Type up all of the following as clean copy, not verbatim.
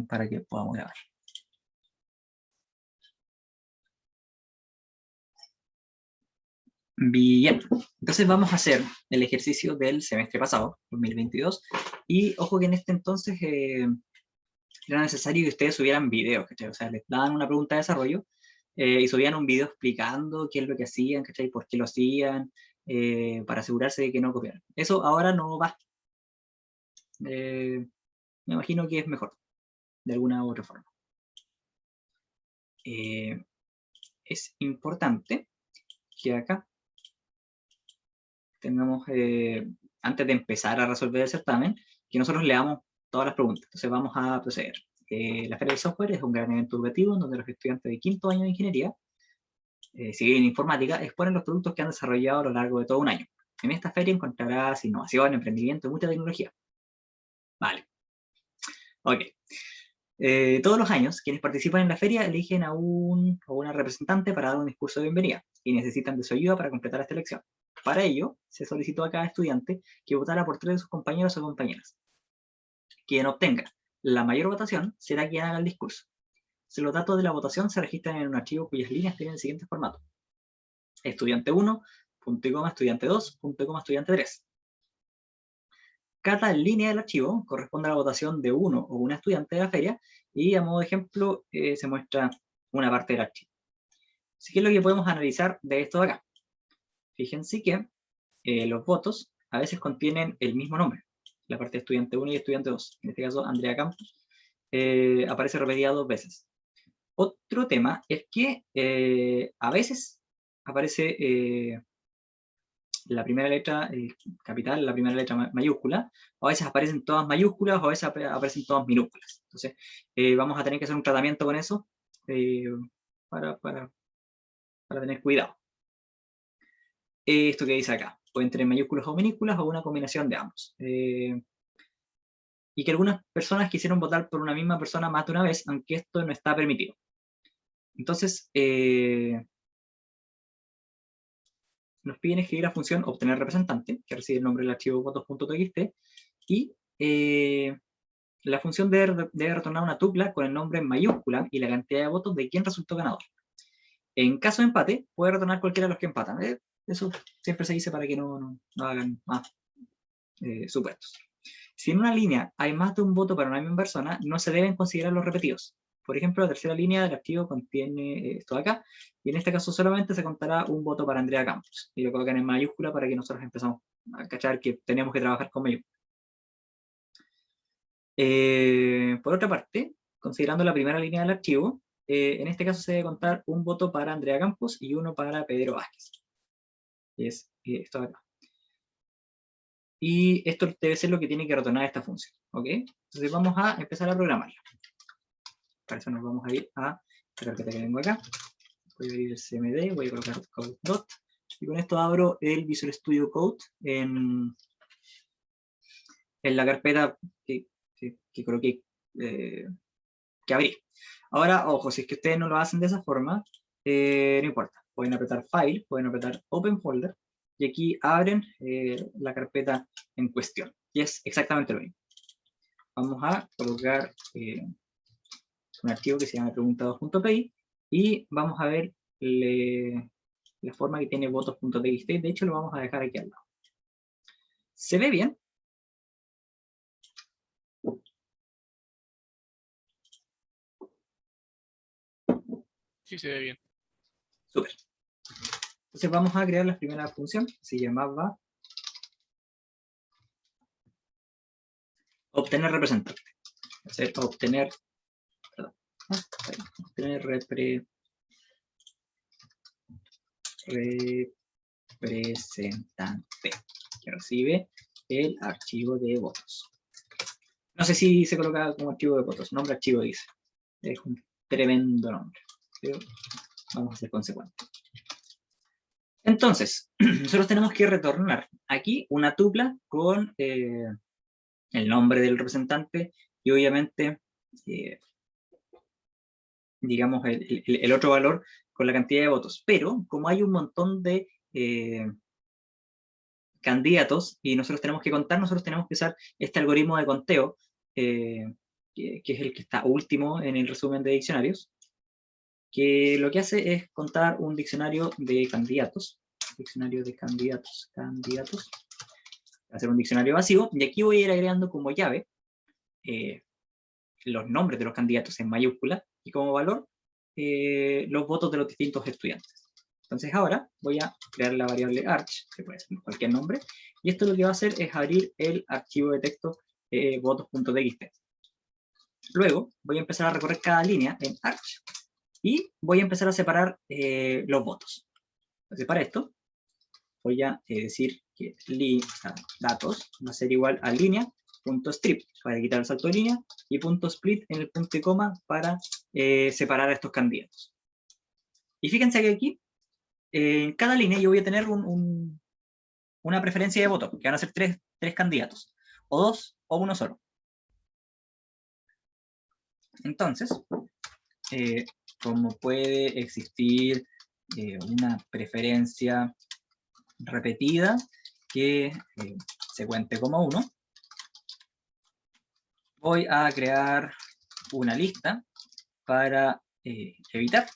para que podamos grabar. Bien, entonces vamos a hacer el ejercicio del semestre pasado, 2022, y ojo que en este entonces era necesario que ustedes subieran videos, ¿cachai? O sea, les daban una pregunta de desarrollo y subían un video explicando qué es lo que hacían, ¿cachai? Por qué lo hacían, para asegurarse de que no copiaran. Eso ahora no va. Me imagino que es mejor, de alguna u otra forma. Es importante que acá tengamos, antes de empezar a resolver el certamen, que nosotros leamos todas las preguntas. Entonces vamos a proceder. La Feria del Software es un gran evento educativo en donde los estudiantes de quinto año de ingeniería, si bien en informática, exponen los productos que han desarrollado a lo largo de todo un año. En esta feria encontrarás innovación, emprendimiento y mucha tecnología. Vale. Ok. Todos los años, quienes participan en la feria eligen a un o una representante para dar un discurso de bienvenida y necesitan de su ayuda para completar esta elección. Para ello, se solicitó a cada estudiante que votara por 3 de sus compañeros o compañeras. Quien obtenga la mayor votación será quien haga el discurso. Los datos de la votación se registran en un archivo cuyas líneas tienen el siguiente formato: estudiante 1, punto y coma, estudiante 2, punto y coma, estudiante 3. Cada línea del archivo corresponde a la votación de uno o una estudiante de la feria y a modo de ejemplo se muestra una parte del archivo. Así que es lo que podemos analizar de esto de acá. Fíjense que los votos a veces contienen el mismo nombre, la parte de estudiante 1 y estudiante 2. En este caso, Andrea Campos aparece repetida 2 veces. Otro tema es que a veces aparece la primera letra capital, la primera letra mayúscula, o a veces aparecen todas mayúsculas, o a veces aparecen todas minúsculas. Entonces, vamos a tener que hacer un tratamiento con eso para tener cuidado. Esto que dice acá, pueden tener mayúsculas o minúsculas o una combinación de ambos. Y que algunas personas quisieron votar por una misma persona más de una vez, aunque esto no está permitido. Entonces, nos piden escribir la función obtener representante, que recibe el nombre del archivo votos.txt, y la función debe retornar una tupla con el nombre en mayúscula y la cantidad de votos de quien resultó ganador. En caso de empate, puede retornar cualquiera de los que empatan. Eso siempre se dice para que no hagan más supuestos. Si en una línea hay más de un voto para una misma persona, no se deben considerar los repetidos. Por ejemplo, la tercera línea del archivo contiene esto de acá, y en este caso solamente se contará un voto para Andrea Campos. Y lo colocan en mayúscula para que nosotros empezamos a cachar que tenemos que trabajar con mayúscula. Por otra parte, considerando la primera línea del archivo, en este caso se debe contar un voto para Andrea Campos y uno para Pedro Vázquez. Es esto de acá. Y esto debe ser lo que tiene que retornar esta función. ¿Ok? Entonces vamos a empezar a programarla. Para eso nos vamos a ir a la carpeta que tengo acá. Voy a abrir el CMD, voy a colocar code.dot, y con esto abro el Visual Studio Code en la carpeta que coloqué, que abrí. Ahora, ojo, si es que ustedes no lo hacen de esa forma, no importa. Pueden apretar File, pueden apretar Open Folder, y aquí abren la carpeta en cuestión. Y es exactamente lo mismo. Vamos a colocar un archivo que se llama pregunta2.py y vamos a ver la forma que tiene votos.txt. De hecho, lo vamos a dejar aquí al lado. ¿Se ve bien? Sí, se ve bien. Súper. Entonces vamos a crear la primera función, se llamaba obtener representante. Obtener representante, que recibe el archivo de votos. No sé si se coloca como archivo de votos, nombre archivo dice. Es un tremendo nombre, pero vamos a ser consecuentes. Entonces, nosotros tenemos que retornar aquí una tupla con el nombre del representante y obviamente, digamos, el otro valor con la cantidad de votos. Pero, como hay un montón de candidatos y nosotros tenemos que contar, nosotros tenemos que usar este algoritmo de conteo que es el que está último en el resumen de diccionarios, que lo que hace es contar un diccionario de candidatos. Diccionario de candidatos. Hacer un diccionario vacío, y aquí voy a ir agregando como llave los nombres de los candidatos en mayúscula, y como valor los votos de los distintos estudiantes. Entonces ahora voy a crear la variable arch, que puede ser cualquier nombre, y esto lo que va a hacer es abrir el archivo de texto votos.txt. Luego voy a empezar a recorrer cada línea en arch, y voy a empezar a separar los votos. Entonces para esto voy a decir que datos va a ser igual a línea.strip para quitar el salto de línea, y .split en el punto y coma para separar a estos candidatos. Y fíjense que aquí, en cada línea yo voy a tener una preferencia de voto, que van a ser tres candidatos, o dos, o uno solo. Entonces, como puede existir una preferencia repetida que se cuente como 1, voy a crear una lista para evitar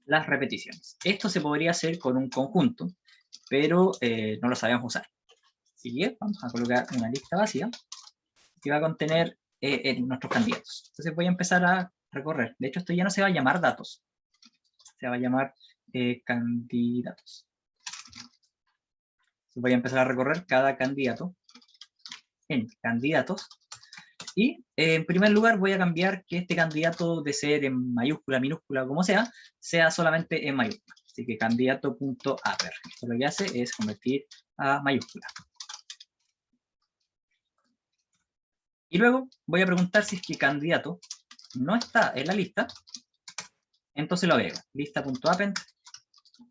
las repeticiones. Esto se podría hacer con un conjunto, pero no lo sabemos usar. Así que vamos a colocar una lista vacía que va a contener nuestros candidatos. Entonces voy a empezar a recorrer. De hecho, esto ya no se va a llamar datos, se va a llamar candidatos. Entonces voy a empezar a recorrer cada candidato en candidatos, y en primer lugar voy a cambiar que este candidato de ser en mayúscula, minúscula, como sea solamente en mayúscula. Así que candidato.upper. Esto lo que hace es convertir a mayúscula. Y luego voy a preguntar si es que candidato no está en la lista, entonces lo agrego. Lista.append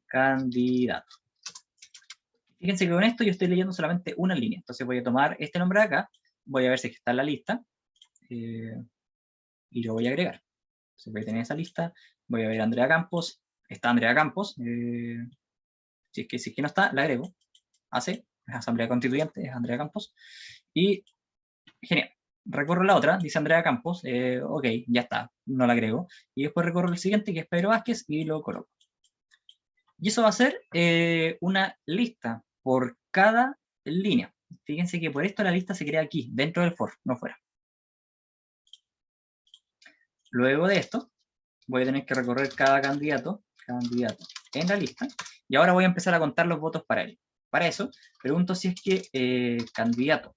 candidato. Fíjense que con esto yo estoy leyendo solamente una línea. Entonces voy a tomar este nombre de acá, voy a ver si está en la lista, y lo voy a agregar. Entonces voy a tener esa lista, voy a ver a Andrea Campos, está Andrea Campos, si es que no está, la agrego. Es Asamblea Constituyente, es Andrea Campos, y genial. Recorro la otra, dice Andrea Campos, ok, ya está, no la agrego. Y después recorro el siguiente, que es Pedro Vázquez, y lo coloco. Y eso va a ser una lista por cada línea. Fíjense que por esto la lista se crea aquí, dentro del for, no fuera. Luego de esto, voy a tener que recorrer cada candidato en la lista, y ahora voy a empezar a contar los votos para él. Para eso, pregunto si es que candidato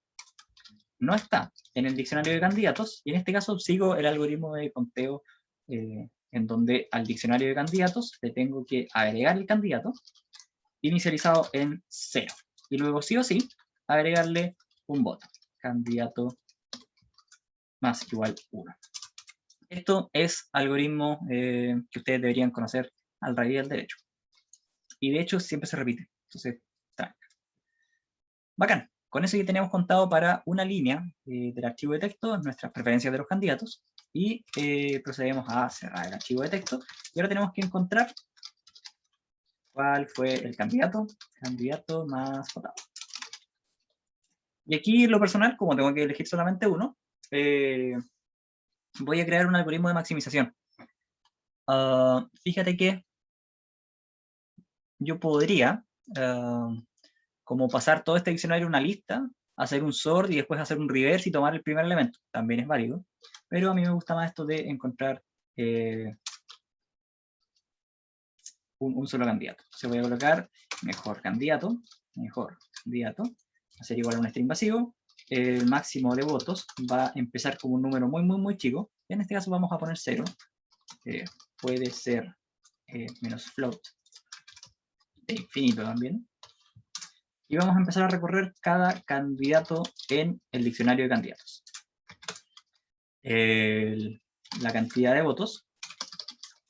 no está en el diccionario de candidatos, y en este caso sigo el algoritmo de conteo en donde al diccionario de candidatos le tengo que agregar el candidato inicializado en 0, y luego sí o sí agregarle un voto, candidato más igual 1. Esto es algoritmo que ustedes deberían conocer al revés del derecho. Y de hecho siempre se repite. Entonces, tranca. Bacán. Con eso ya tenemos contado para una línea del archivo de texto nuestras preferencias de los candidatos. Y procedemos a cerrar el archivo de texto. Y ahora tenemos que encontrar cuál fue el candidato más votado. Y aquí, en lo personal, como tengo que elegir solamente uno, voy a crear un algoritmo de maximización. Fíjate que yo podría, como pasar todo este diccionario a una lista, hacer un sort y después hacer un reverse y tomar el primer elemento. También es válido. Pero a mí me gusta más esto de encontrar un solo candidato. Entonces voy a colocar mejor candidato, va a ser igual a un string vacío. El máximo de votos va a empezar como un número muy chico. En este caso vamos a poner 0. Puede ser menos float de infinito también. Y vamos a empezar a recorrer cada candidato en el diccionario de candidatos. La cantidad de votos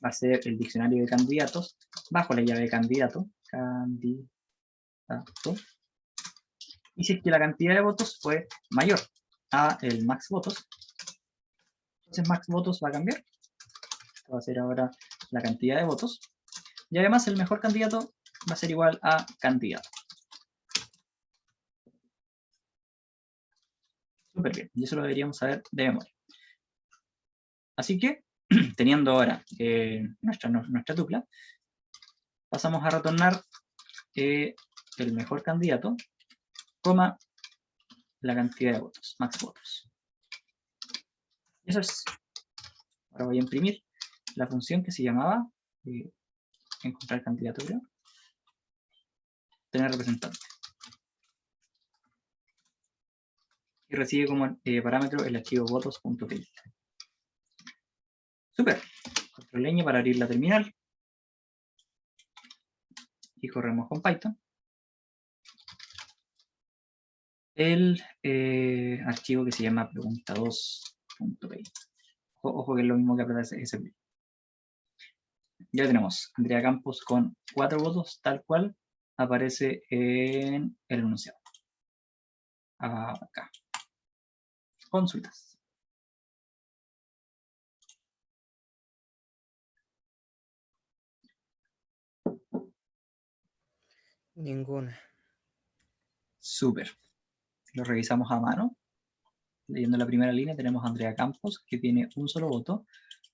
va a ser el diccionario de candidatos bajo la llave de candidato. Y si es que la cantidad de votos fue mayor a el max votos, entonces max votos va a cambiar. Esto va a ser ahora la cantidad de votos. Y además el mejor candidato va a ser igual a candidato. Súper bien. Y eso lo deberíamos saber de memoria. Así que, teniendo ahora nuestra tupla, pasamos a retornar el mejor candidato, coma, la cantidad de votos, max votos. Eso es. Ahora voy a imprimir la función que se llamaba encontrar candidato, creo. Tener representante. Y recibe como parámetro el archivo votos.py. Super. Control ñ para abrir la terminal. Y corremos con Python el archivo que se llama pregunta2.py. Ojo que es lo mismo que apretar ese play. Ya tenemos Andrea Campos con 4 votos, tal cual aparece en el enunciado. Acá. Consultas. Ninguna. Súper. Lo revisamos a mano. Leyendo la primera línea tenemos a Andrea Campos, que tiene un solo voto.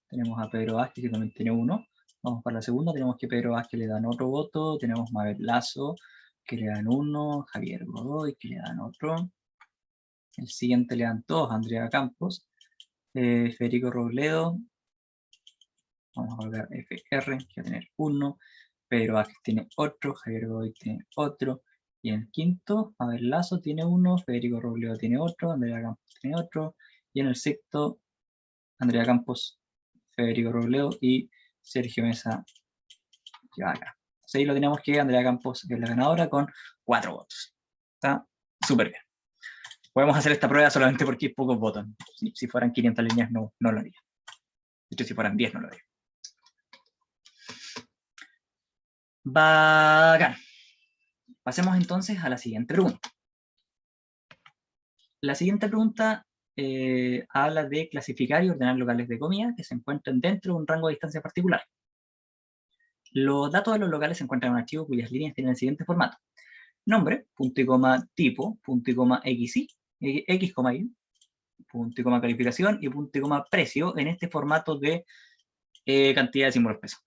Tenemos a Pedro Vázquez, que también tiene uno. Vamos para la segunda, tenemos que Pedro Vázquez le dan otro voto. Tenemos Mabel Lazo, que le dan uno. Javier Godoy, que le dan otro. El siguiente le dan todos a Andrea Campos. Federico Robledo. Vamos a volver a FR, que va a tener uno. Pedro Vázquez tiene otro. Javier Godoy tiene otro. Y en el quinto, Mabel Lazo tiene uno, Federico Robledo tiene otro, Andrea Campos tiene otro. Y en el sexto, Andrea Campos, Federico Robledo y Sergio Mesa, que va acá. Entonces ahí lo tenemos que Andrea Campos es la ganadora con 4 votos. Está súper bien. Podemos hacer esta prueba solamente porque hay pocos votos. Si fueran 500 líneas no lo haría. De hecho, si fueran 10 no lo haría. Bacán. Pasemos entonces a la siguiente pregunta. La siguiente pregunta habla de clasificar y ordenar locales de comida que se encuentren dentro de un rango de distancia particular. Los datos de los locales se encuentran en un archivo cuyas líneas tienen el siguiente formato. Nombre, punto y coma tipo, punto y coma xy, x, y, punto y coma calificación y punto y coma precio en este formato de cantidad de símbolos peso.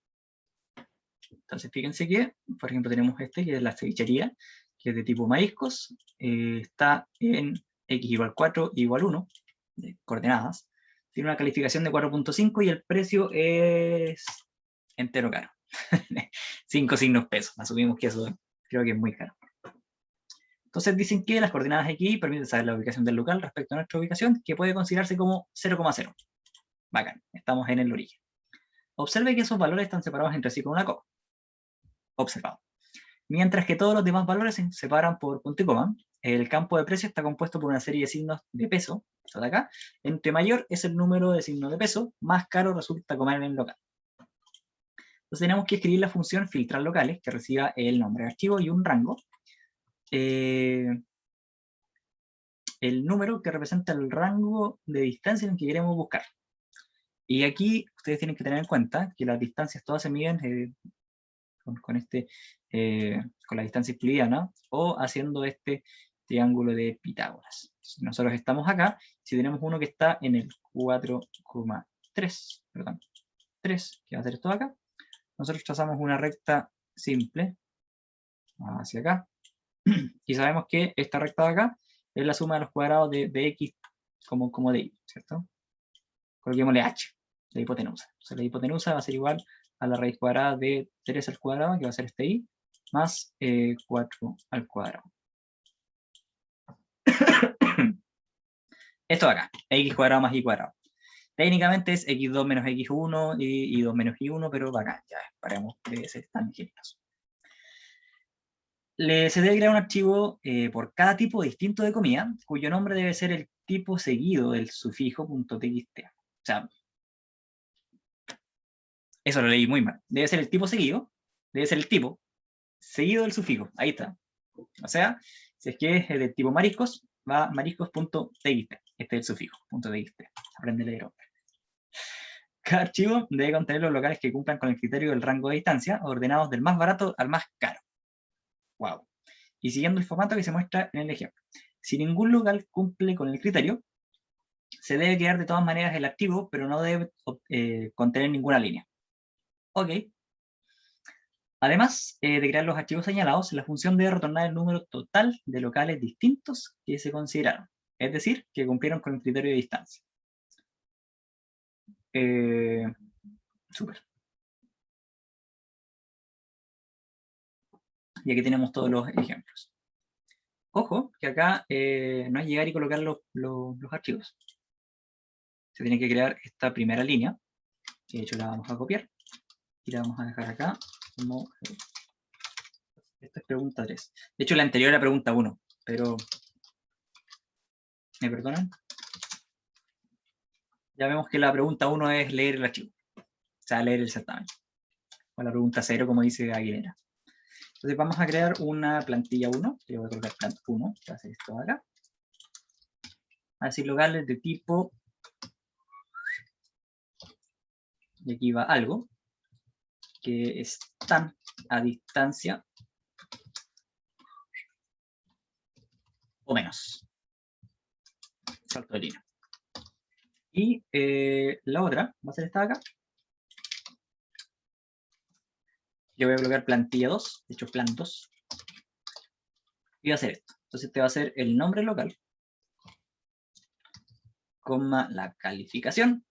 Entonces fíjense que, por ejemplo, tenemos este que es la cevichería, que es de tipo mariscos, está en x igual 4 igual 1, de coordenadas, tiene una calificación de 4.5 y el precio es entero caro. 5 signos pesos, asumimos que eso creo que es muy caro. Entonces dicen que las coordenadas x permiten saber la ubicación del local respecto a nuestra ubicación, que puede considerarse como 0,0. Bacán, estamos en el origen. Observe que esos valores están separados entre sí con una coma. Observado. Mientras que todos los demás valores se separan por punto y coma, el campo de precio está compuesto por una serie de signos de peso, esto de acá. Entre mayor es el número de signos de peso, más caro resulta comer en el local. Entonces tenemos que escribir la función filtrar locales, que reciba el nombre de archivo y un rango. El número que representa el rango de distancia en el que queremos buscar. Y aquí ustedes tienen que tener en cuenta que las distancias todas se miden con la distancia euclidiana o haciendo este triángulo de Pitágoras. Si nosotros estamos acá, si tenemos uno que está en el 4,3, perdón, 3, que va a ser esto de acá, nosotros trazamos una recta simple hacia acá y sabemos que esta recta de acá es la suma de los cuadrados de x como de y, ¿cierto? Coloquémosle h, la hipotenusa. Entonces la hipotenusa va a ser igual a la raíz cuadrada de 3 al cuadrado, que va a ser este y, más 4 al cuadrado. Esto de acá, x cuadrado más y cuadrado. Técnicamente es x2 menos x1 y 2 menos y1, pero bacán, ya paremos de ser tan ingeniosos. Se debe crear un archivo por cada tipo distinto de comida, cuyo nombre debe ser el tipo seguido del sufijo .txt. O sea, eso lo leí muy mal. Debe ser el tipo seguido, debe ser el tipo seguido del sufijo. Ahí está. O sea, si es que es del tipo mariscos, va mariscos.txt. Este es el sufijo, .txt. Aprende a leer, hombre. Cada archivo debe contener los locales que cumplan con el criterio del rango de distancia, ordenados del más barato al más caro. Wow. Y siguiendo el formato que se muestra en el ejemplo. Si ningún local cumple con el criterio, se debe crear de todas maneras el archivo, pero no debe contener ninguna línea. Ok. Además de crear los archivos señalados, la función debe retornar el número total de locales distintos que se consideraron, es decir, que cumplieron con el criterio de distancia. Súper. Y aquí tenemos todos los ejemplos. Ojo, que acá no es llegar y colocar los archivos. Se tiene que crear esta primera línea, que de hecho la vamos a copiar, y la vamos a dejar acá como... Esta es pregunta 3. De hecho, la anterior era pregunta 1, pero... ¿Me perdonan? Ya vemos que la pregunta 1 es leer el archivo, o sea, leer el certamen. O la pregunta 0, como dice Aguilera. Entonces vamos a crear una plantilla 1, que voy a colocar plant 1, que va a hacer esto acá. Va a decir locales de tipo... Y aquí va algo, que están a distancia o menos. Salto de línea. Y la otra va a ser esta de acá. Yo voy a colocar plantilla 2, de hecho plan 2. Y va a ser esto. Entonces este va a ser el nombre local, coma la calificación,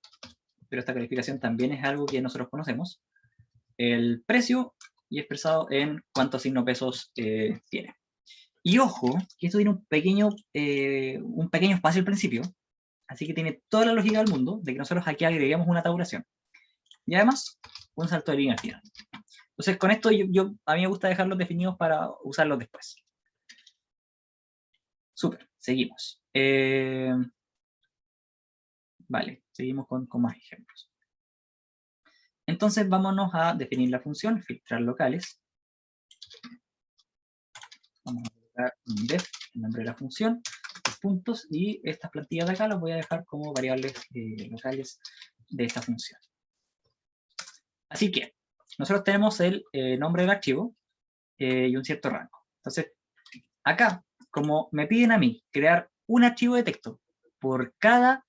pero esta calificación también es algo que nosotros conocemos. El precio y expresado en cuántos signos pesos tiene. Y ojo, que esto tiene un pequeño espacio al principio, así que tiene toda la lógica del mundo de que nosotros aquí agreguemos una tabulación. Y además, un salto de línea al final. Entonces, con esto a mí me gusta dejarlos definidos para usarlos después. Súper, seguimos. Vale, seguimos con más ejemplos. Entonces, vámonos a definir la función, filtrar locales. Vamos a colocar un def, el nombre de la función, puntos, y estas plantillas de acá las voy a dejar como variables locales de esta función. Así que, nosotros tenemos el nombre del archivo y un cierto rango. Entonces, acá, como me piden a mí crear un archivo de texto por cada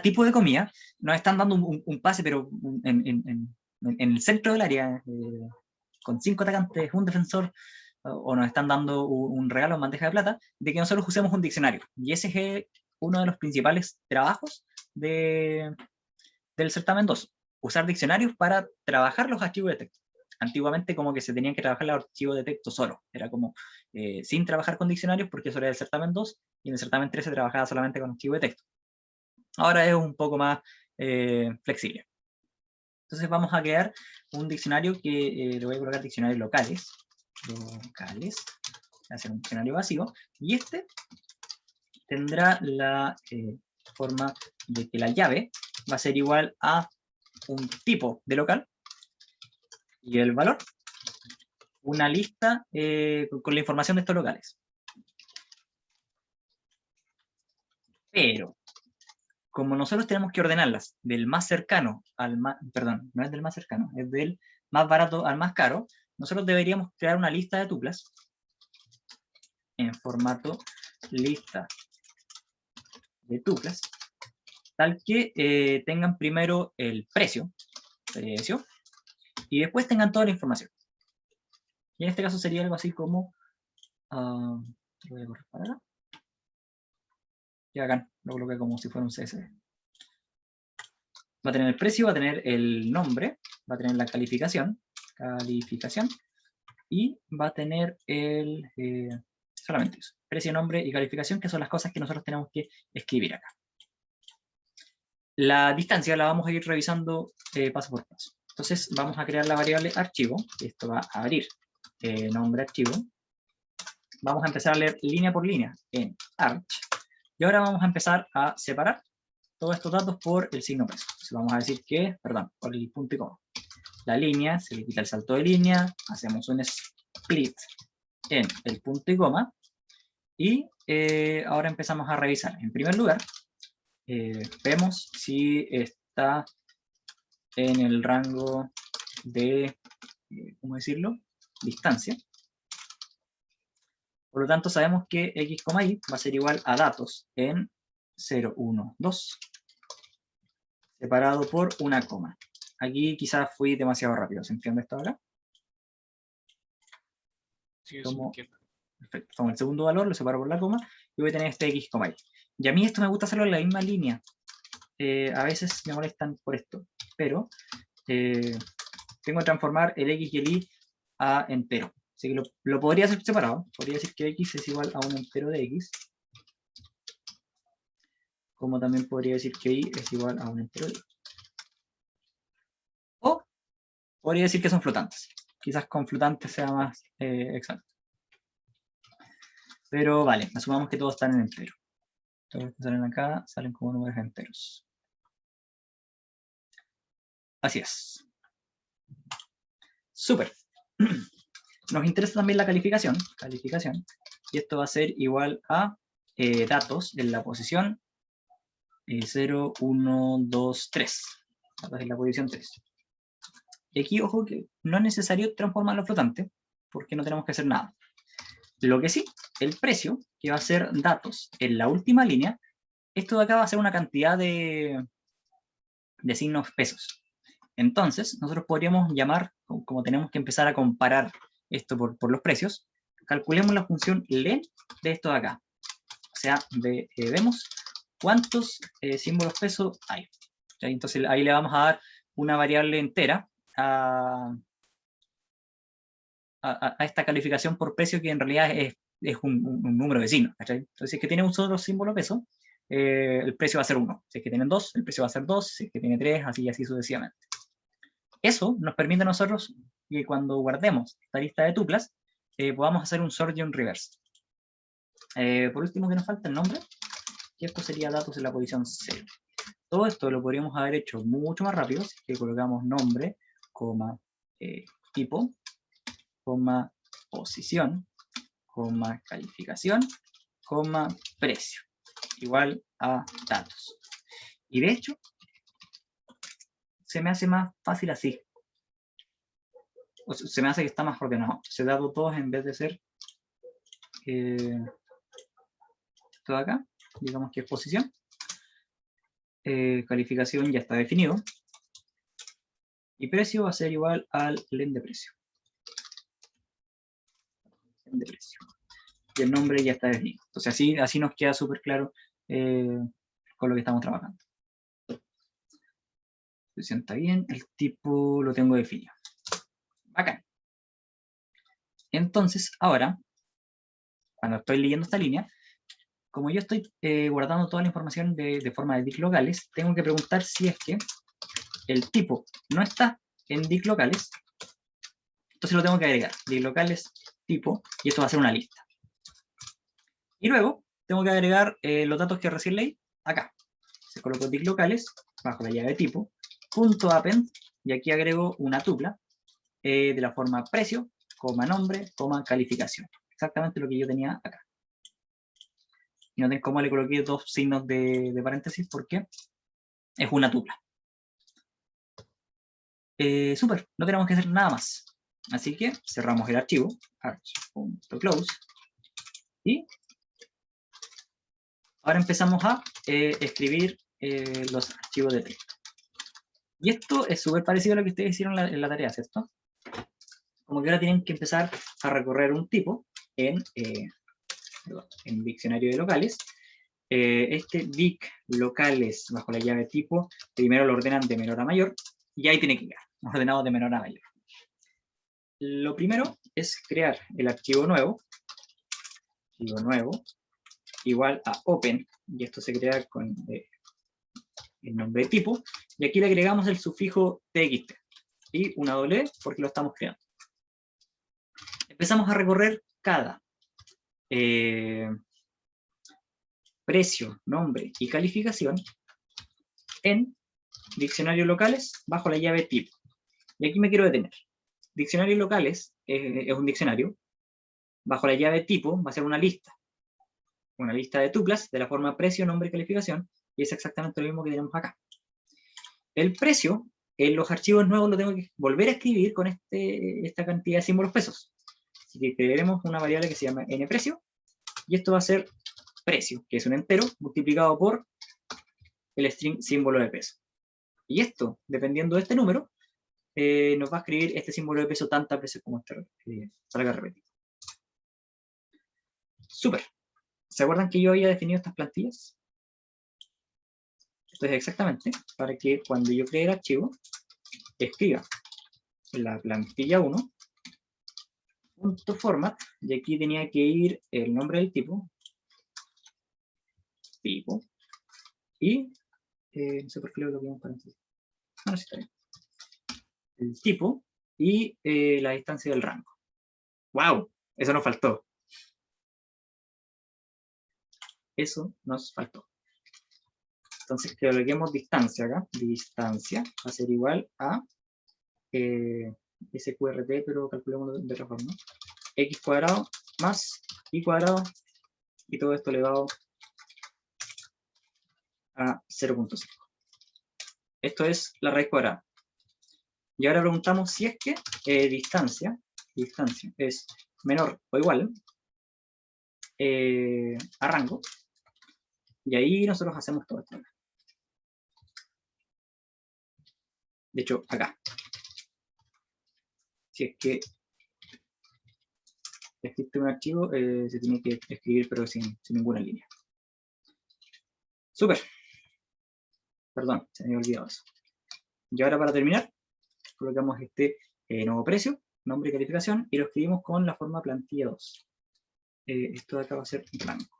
tipo de comida, nos están dando un pase, pero en el centro del área, con 5 atacantes, un defensor, o nos están dando un regalo en bandeja de plata, de que nosotros usemos un diccionario. Y ese es uno de los principales trabajos del certamen 2, usar diccionarios para trabajar los archivos de texto. Antiguamente como que se tenían que trabajar los archivos de texto solo, era como sin trabajar con diccionarios, porque eso era el certamen 2, y en el certamen 3 se trabajaba solamente con archivos de texto. Ahora es un poco más flexible. Entonces vamos a crear un diccionario que le voy a colocar diccionarios locales. Voy a hacer un diccionario vacío. Y este tendrá la forma de que la llave va a ser igual a un tipo de local. Y el valor, una lista con la información de estos locales. Pero como nosotros tenemos que ordenarlas del más cercano al más, perdón, no es del más cercano, es del más barato al más caro, nosotros deberíamos crear una lista de tuplas en formato lista de tuplas, tal que tengan primero el precio, y después tengan toda la información. Y en este caso sería algo así como, lo voy a correr para acá, y acá lo coloqué como si fuera un CSV. Va a tener el precio, va a tener el nombre, va a tener la calificación, y va a tener solamente eso, precio, nombre y calificación, que son las cosas que nosotros tenemos que escribir acá. La distancia la vamos a ir revisando paso por paso. Entonces vamos a crear la variable archivo, esto va a abrir nombre archivo. Vamos a empezar a leer línea por línea en arch, y ahora vamos a empezar a separar todos estos datos por el signo peso. Entonces vamos a decir que, perdón, por el punto y coma. La línea, se le quita el salto de línea, hacemos un split en el punto y coma, y ahora empezamos a revisar. En primer lugar, vemos si está en el rango de, ¿cómo decirlo?, distancia. Por lo tanto, sabemos que x, y va a ser igual a datos en 0, 1, 2, separado por una coma. Aquí quizás fui demasiado rápido, ¿se entiende esto ahora? Sí, eso Tomo, entiendo. perfecto, tomo el segundo valor, lo separo por la coma, y voy a tener este x, y. Y a mí esto me gusta hacerlo en la misma línea. A veces me molestan por esto, pero tengo que transformar el x y el y a entero. Así que lo podría hacer separado. Podría decir que x es igual a un entero de x, como también podría decir que y es igual a un entero de y. O podría decir que son flotantes. Quizás con flotantes sea más exacto. Pero vale, asumamos que todos están en entero. Todos los que salen acá salen como números enteros. Así es. Súper. Nos interesa también la calificación, y esto va a ser igual a datos en la posición 0, 1, 2, 3. Datos en la posición 3. Y aquí, ojo, que no es necesario transformarlo a flotante, porque no tenemos que hacer nada. Lo que sí, el precio, que va a ser datos en la última línea, esto de acá va a ser una cantidad de signos pesos. Entonces, nosotros podríamos llamar, como tenemos que empezar a comparar esto por los precios, calculemos la función len de esto de acá. O sea, vemos cuántos símbolos peso hay. Entonces ahí le vamos a dar una variable entera a esta calificación por precio, que en realidad es un número de signos. Entonces, si es que tiene un solo símbolo peso, el precio va a ser 1. Si es que tienen 2, el precio va a ser 2. Si es que tiene 3, así y así sucesivamente. Eso nos permite a nosotros que cuando guardemos esta lista de tuplas, podamos hacer un sort y un reverse. Por último, que nos falta el nombre, y esto sería datos en la posición 0. Todo esto lo podríamos haber hecho mucho más rápido, si que colocamos nombre, coma, tipo, coma, posición, coma, calificación, coma, precio, igual a datos. Y de hecho, se me hace más fácil así. O sea, se me hace que está más ordenado. Se da todos en vez de ser todo acá, digamos que es posición. Calificación ya está definido. Y precio va a ser igual al len de precio. Y el nombre ya está definido. Entonces así nos queda súper claro con lo que estamos trabajando. Se sienta bien, el tipo lo tengo definido. Bacán. Entonces, ahora, cuando estoy leyendo esta línea, como yo estoy guardando toda la información de forma de dic locales, tengo que preguntar si es que el tipo no está en dic locales, entonces lo tengo que agregar, dic locales, tipo, y esto va a ser una lista. Y luego, tengo que agregar los datos que recién leí acá. Se coloco dic locales, bajo la llave tipo, punto append, y aquí agrego una tupla de la forma precio, coma nombre, coma calificación. Exactamente lo que yo tenía acá. Y noten cómo le coloqué dos signos de paréntesis porque es una tupla. Súper, no tenemos que hacer nada más. Así que cerramos el archivo, arch.close, y ahora empezamos a escribir los archivos de texto. Y esto es súper parecido a lo que ustedes hicieron en la tarea, ¿cierto? Como que ahora tienen que empezar a recorrer un tipo en diccionario de locales. Este dic locales bajo la llave tipo, primero lo ordenan de menor a mayor, y ahí tiene que quedar, ordenado de menor a mayor. Lo primero es crear el archivo nuevo, igual a open, y esto se crea con el nombre de tipo, y aquí le agregamos el sufijo txt, y una doble porque lo estamos creando. Empezamos a recorrer cada precio, nombre y calificación en diccionarios locales bajo la llave tipo. Y aquí me quiero detener. Diccionarios locales es un diccionario. Bajo la llave tipo va a ser una lista de tuplas de la forma precio, nombre y calificación, y es exactamente lo mismo que tenemos acá. El precio, en los archivos nuevos lo tengo que volver a escribir con esta cantidad de símbolos pesos. Así que crearemos una variable que se llama nPrecio, y esto va a ser precio, que es un entero, multiplicado por el string símbolo de peso. Y esto, dependiendo de este número, nos va a escribir este símbolo de peso tantas veces como salga repetido. Súper. ¿Se acuerdan que yo había definido estas plantillas? Esto es exactamente para que cuando yo cree el archivo, escriba la plantilla 1, .format, y aquí tenía que ir el nombre del tipo, y no sé por qué lo bloqueamos paréntesis. Ahora sí está bien. El tipo y la distancia del rango. ¡Wow! Eso nos faltó. Eso nos faltó. Entonces, que agreguemos distancia acá. Distancia va a ser igual a SQRT, pero calculemos de otra forma. X cuadrado más Y cuadrado, y todo esto elevado a 0.5. Esto es la raíz cuadrada. Y ahora preguntamos si es que distancia es menor o igual a rango, y ahí nosotros hacemos todo esto. De hecho, acá, si es que existe un archivo, se tiene que escribir, pero sin ninguna línea. Súper. Perdón, se me había olvidado eso. Y ahora, para terminar, colocamos este nuevo precio, nombre y calificación, y lo escribimos con la forma plantilla 2. Esto de acá va a ser rango.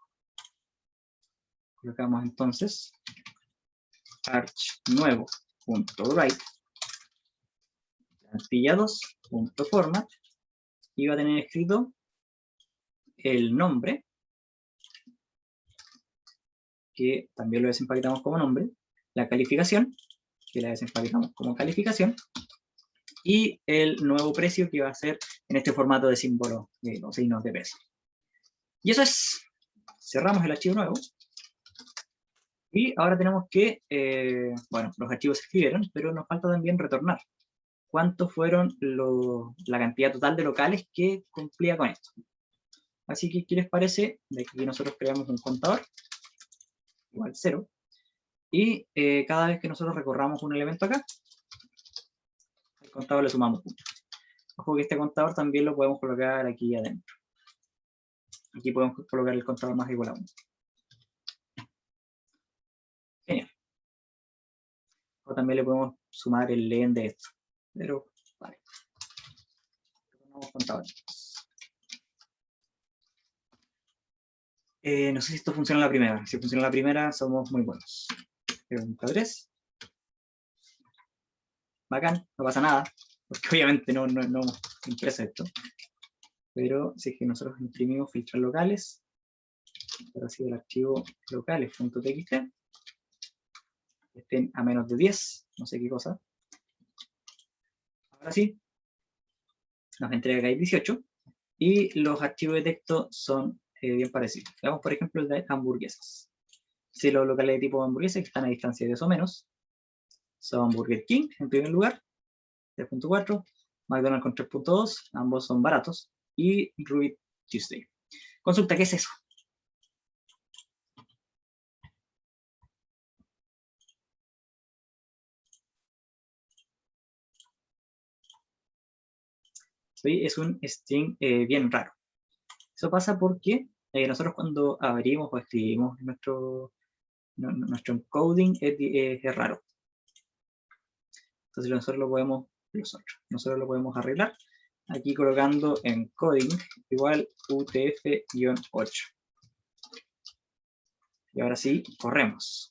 Colocamos entonces arch_nuevo.write plantilla 2.format, y va a tener escrito el nombre, que también lo desempaquetamos como nombre, la calificación, que la desempaquetamos como calificación, y el nuevo precio, que va a ser en este formato de símbolo de los signos de peso. Y eso es. Cerramos el archivo nuevo. Y ahora tenemos que, bueno, los archivos se escribieron, pero nos falta también retornar cuántos fueron la cantidad total de locales que cumplía con esto. Así que, ¿qué les parece de que nosotros creamos un contador igual 0, y cada vez que nosotros recorramos un elemento acá, al contador le sumamos puntos? Ojo que este contador también lo podemos colocar aquí adentro. Aquí podemos colocar el contador más igual a 1. Genial. O también le podemos sumar el len de esto. Pero, vale. Contadores. No sé si esto funciona en la primera. Si funciona en la primera, somos muy buenos. Pregunta 3. Bacán, no pasa nada, porque obviamente no impresa esto. Pero si es que nosotros imprimimos filtros locales, ahora sí el archivo locales.txt, estén a menos de 10, no sé qué cosa. Ahora sí, nos entrega que hay 18, y los archivos de texto son bien parecidos. Veamos, por ejemplo, el de hamburguesas. Si los locales de tipo hamburguesas, que están a distancia de 10 o menos, son Burger King en primer lugar, 3.4, McDonald's con 3.2, ambos son baratos, y Ruby Tuesday. Consulta, ¿qué es eso? Es un string bien raro. Eso pasa porque nosotros cuando abrimos o escribimos nuestro encoding es raro. Entonces nosotros lo podemos arreglar aquí colocando encoding igual UTF-8. Y ahora sí, corremos.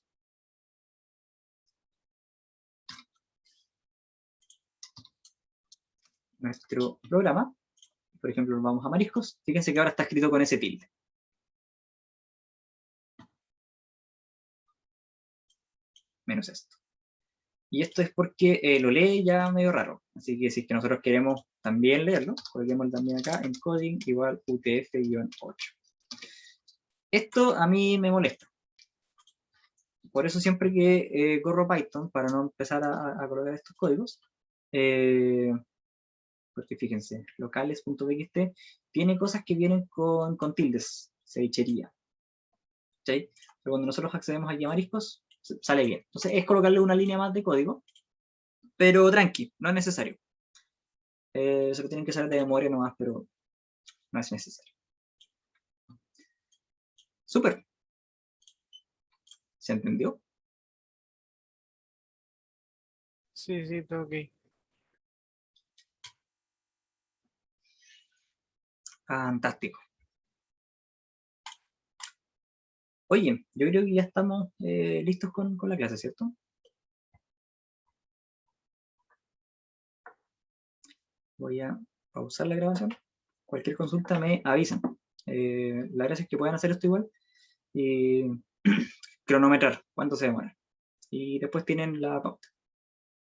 Nuestro programa, por ejemplo, vamos a mariscos, fíjense que ahora está escrito con ese tilde. Menos esto. Y esto es porque lo lee ya medio raro. Así que si es que nosotros queremos también leerlo, coloquemos también acá, encoding igual UTF-8. Esto a mí me molesta. Por eso siempre que corro Python, para no empezar a colocar estos códigos, porque fíjense, locales.txt tiene cosas que vienen con tildes, cevichería. ¿Sí? Pero cuando nosotros accedemos aquí a mariscos, sale bien. Entonces es colocarle una línea más de código, pero tranqui, no es necesario. Eso que tienen que saber de memoria nomás, pero no es necesario. Súper. ¿Se entendió? Sí, sí, todo ok. Fantástico. Oye, yo creo que ya estamos listos con la clase, ¿cierto? Voy a pausar la grabación. Cualquier consulta me avisan. La gracia es que puedan hacer esto igual y cronometrar cuánto se demora. Y después tienen la pauta.